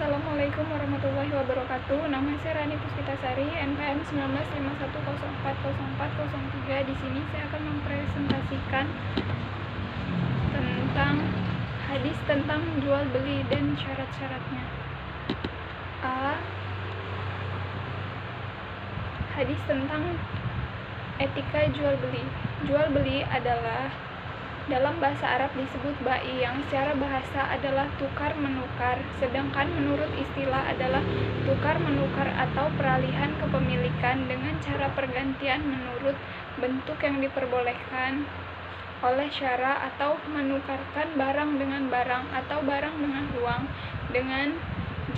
Assalamualaikum warahmatullahi wabarakatuh. Nama saya Rani Puspitasari, NPM 1951040403. Di sini saya akan mempresentasikan tentang hadis tentang jual beli dan syarat-syaratnya. A. Hadis tentang etika jual beli. Jual beli adalah dalam bahasa Arab disebut bai, yang secara bahasa adalah tukar menukar, sedangkan menurut istilah adalah tukar menukar atau peralihan kepemilikan dengan cara pergantian menurut bentuk yang diperbolehkan oleh syara, atau menukarkan barang dengan barang atau barang dengan uang dengan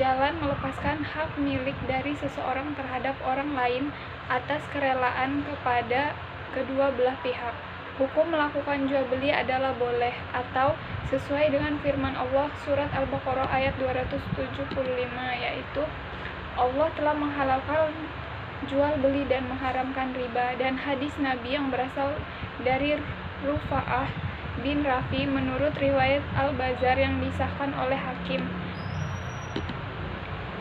jalan melepaskan hak milik dari seseorang terhadap orang lain atas kerelaan kepada kedua belah pihak. Hukum melakukan jual beli adalah boleh, atau sesuai dengan firman Allah surat Al-Baqarah ayat 275, yaitu Allah telah menghalalkan jual beli dan mengharamkan riba. Dan hadis Nabi yang berasal dari Rufa'ah bin Rafi menurut riwayat Al-Bazar yang disahkan oleh Hakim.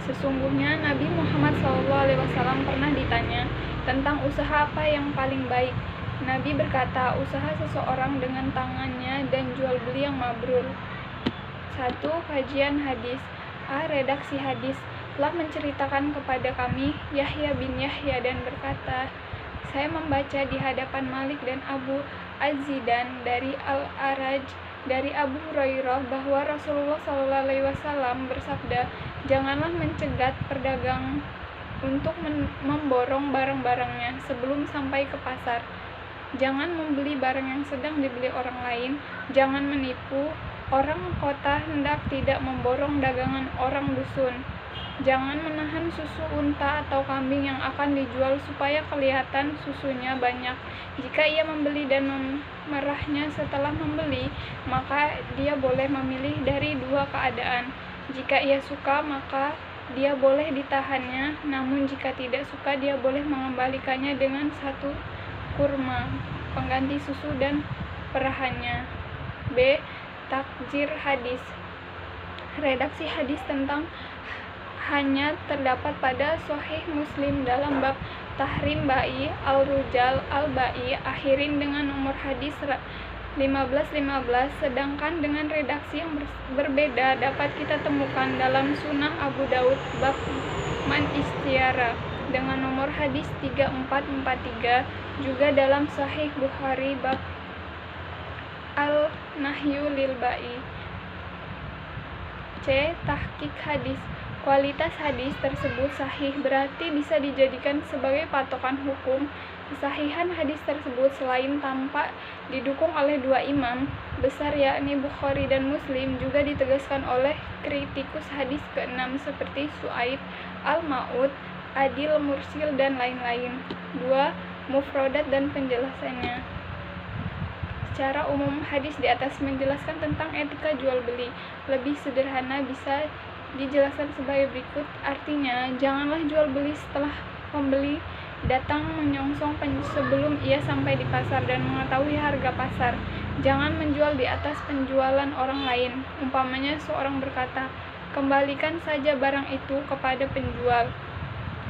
Sesungguhnya Nabi Muhammad SAW pernah ditanya tentang usaha apa yang paling baik. Nabi berkata, usaha seseorang dengan tangannya dan jual beli yang mabrur. 1. Kajian hadis. A. Redaksi hadis telah menceritakan kepada kami Yahya bin Yahya dan berkata, saya membaca di hadapan Malik dan Abu Az-Zidan dari Al-Araj dari Abu Hurairah bahwa Rasulullah SAW bersabda, janganlah mencegat pedagang untuk memborong barang-barangnya sebelum sampai ke pasar. Jangan membeli barang yang sedang dibeli orang lain. Jangan menipu. Orang kota hendak tidak memborong dagangan orang dusun. Jangan menahan susu unta atau kambing yang akan dijual supaya kelihatan susunya banyak. Jika ia membeli dan memerahnya setelah membeli, maka dia boleh memilih dari dua keadaan. Jika ia suka, maka dia boleh ditahannya, namun jika tidak suka, dia boleh mengembalikannya dengan satu kurma pengganti susu dan perahannya. B. Takjir hadis. Redaksi hadis tentang hanya terdapat pada Sahih Muslim dalam bab tahrim bai, al-rujal, al-bai, akhirin dengan nomor hadis 1515, sedangkan dengan redaksi yang berbeda dapat kita temukan dalam Sunan Abu Daud bab man istiara dengan nomor hadis 3443, juga dalam Sahih Bukhari bab al-nahyu lil bai. C. Tahqiq hadis. Kualitas hadis tersebut sahih berarti bisa dijadikan sebagai patokan hukum. Kesahihan hadis tersebut selain tampak didukung oleh dua imam besar yakni Bukhari dan Muslim, juga ditegaskan oleh kritikus hadis ke-6 seperti Su'aib al-Ma'ud, Adil Mursil dan lain-lain. 2. Mufradat dan penjelasannya. Secara umum hadis di atas menjelaskan tentang etika jual beli. Lebih sederhana bisa dijelaskan sebagai berikut. Artinya, janganlah jual beli setelah pembeli datang menyongsong sebelum ia sampai di pasar dan mengetahui harga pasar. Jangan menjual di atas penjualan orang lain. Umpamanya seorang berkata, kembalikan saja barang itu kepada penjual.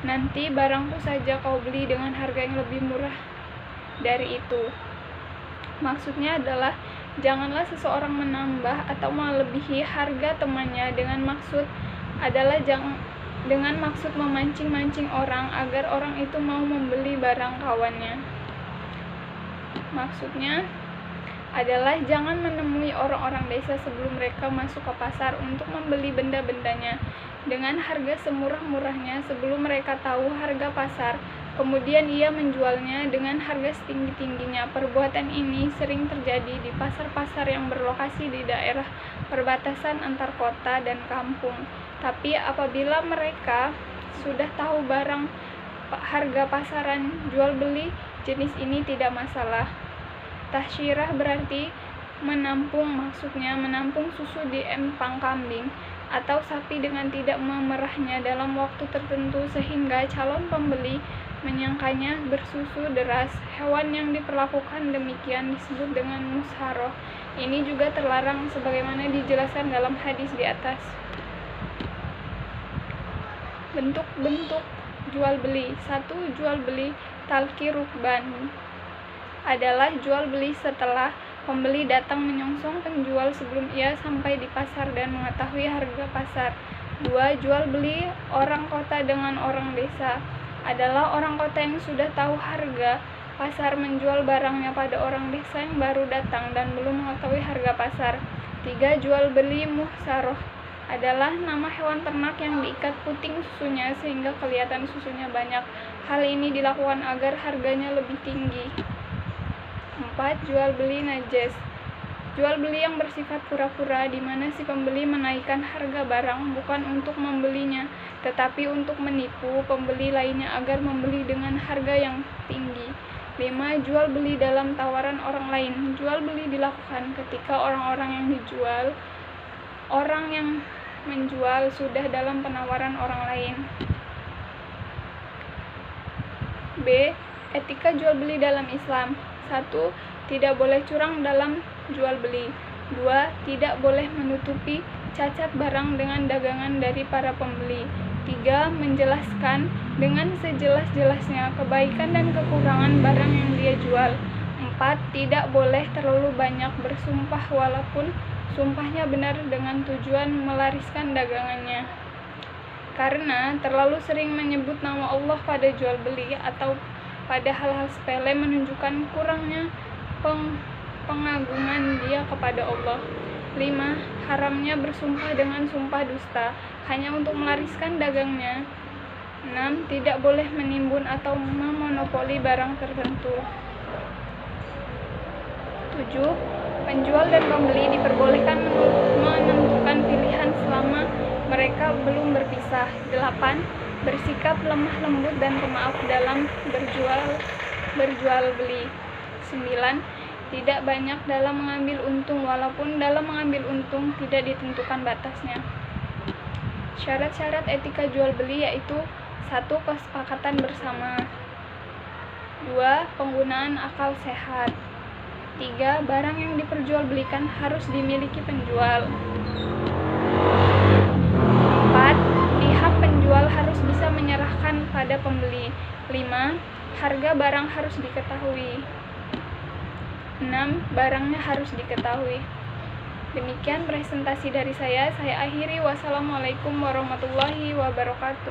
Nanti barangku saja kau beli dengan harga yang lebih murah dari itu. Maksudnya adalah janganlah seseorang menambah atau melebihi harga temannya dengan maksud memancing-mancing orang agar orang itu mau membeli barang kawannya. Maksudnya adalah jangan menemui orang-orang desa sebelum mereka masuk ke pasar untuk membeli benda-bendanya dengan harga semurah-murahnya sebelum mereka tahu harga pasar, kemudian ia menjualnya dengan harga setinggi-tingginya. Perbuatan ini sering terjadi di pasar-pasar yang berlokasi di daerah perbatasan antar kota dan kampung. Tapi apabila mereka sudah tahu barang harga pasaran jual beli jenis ini tidak masalah. Tahsyirah berarti menampung, maksudnya menampung susu di empang kambing atau sapi dengan tidak memerahnya dalam waktu tertentu sehingga calon pembeli menyangkanya bersusu deras. Hewan yang diperlakukan demikian disebut dengan musharoh. Ini juga terlarang sebagaimana dijelaskan dalam hadis di atas. Bentuk-bentuk jual beli. 1. Jual beli talqi rukban adalah jual beli setelah pembeli datang menyongsong penjual sebelum ia sampai di pasar dan mengetahui harga pasar. 2. Jual beli orang kota dengan orang desa adalah orang kota yang sudah tahu harga pasar menjual barangnya pada orang desa yang baru datang dan belum mengetahui harga pasar. 3. Jual beli muhsaroh adalah nama hewan ternak yang diikat puting susunya sehingga kelihatan susunya banyak. Hal ini dilakukan agar harganya lebih tinggi. 4. Jual beli najas. Jual beli yang bersifat pura-pura di mana si pembeli menaikkan harga barang bukan untuk membelinya, tetapi untuk menipu pembeli lainnya agar membeli dengan harga yang tinggi. 5. Jual beli dalam tawaran orang lain. Jual beli dilakukan ketika orang yang menjual sudah dalam penawaran orang lain. B. Etika jual beli dalam Islam. 1. Tidak boleh curang dalam jual beli. 2. Tidak boleh menutupi cacat barang dengan dagangan dari para pembeli. 3. Menjelaskan dengan sejelas-jelasnya kebaikan dan kekurangan barang yang dia jual. 4. Tidak boleh terlalu banyak bersumpah walaupun sumpahnya benar dengan tujuan melariskan dagangannya. Karena terlalu sering menyebut nama Allah pada jual beli atau pada hal-hal sepele menunjukkan kurangnya pengagungan dia kepada Allah. 5. Haramnya bersumpah dengan sumpah dusta hanya untuk melariskan dagangnya. 6. Tidak boleh menimbun atau memonopoli barang tertentu. 7. Penjual dan pembeli diperbolehkan menentukan pilihan selama mereka belum berpisah. 8. Bersikap lemah lembut dan pemaaf dalam berjual beli. 9. Tidak banyak dalam mengambil untung walaupun dalam mengambil untung tidak ditentukan batasnya. Syarat-syarat etika jual beli yaitu 1. Kesepakatan bersama. 2. Penggunaan akal sehat. 3. Barang yang diperjualbelikan harus dimiliki penjual. 4. Pihak penjual harus bisa menyerahkan pada pembeli. 5. Harga barang harus diketahui. 6. Barangnya harus diketahui. Demikian presentasi dari saya akhiri. Wassalamualaikum warahmatullahi wabarakatuh.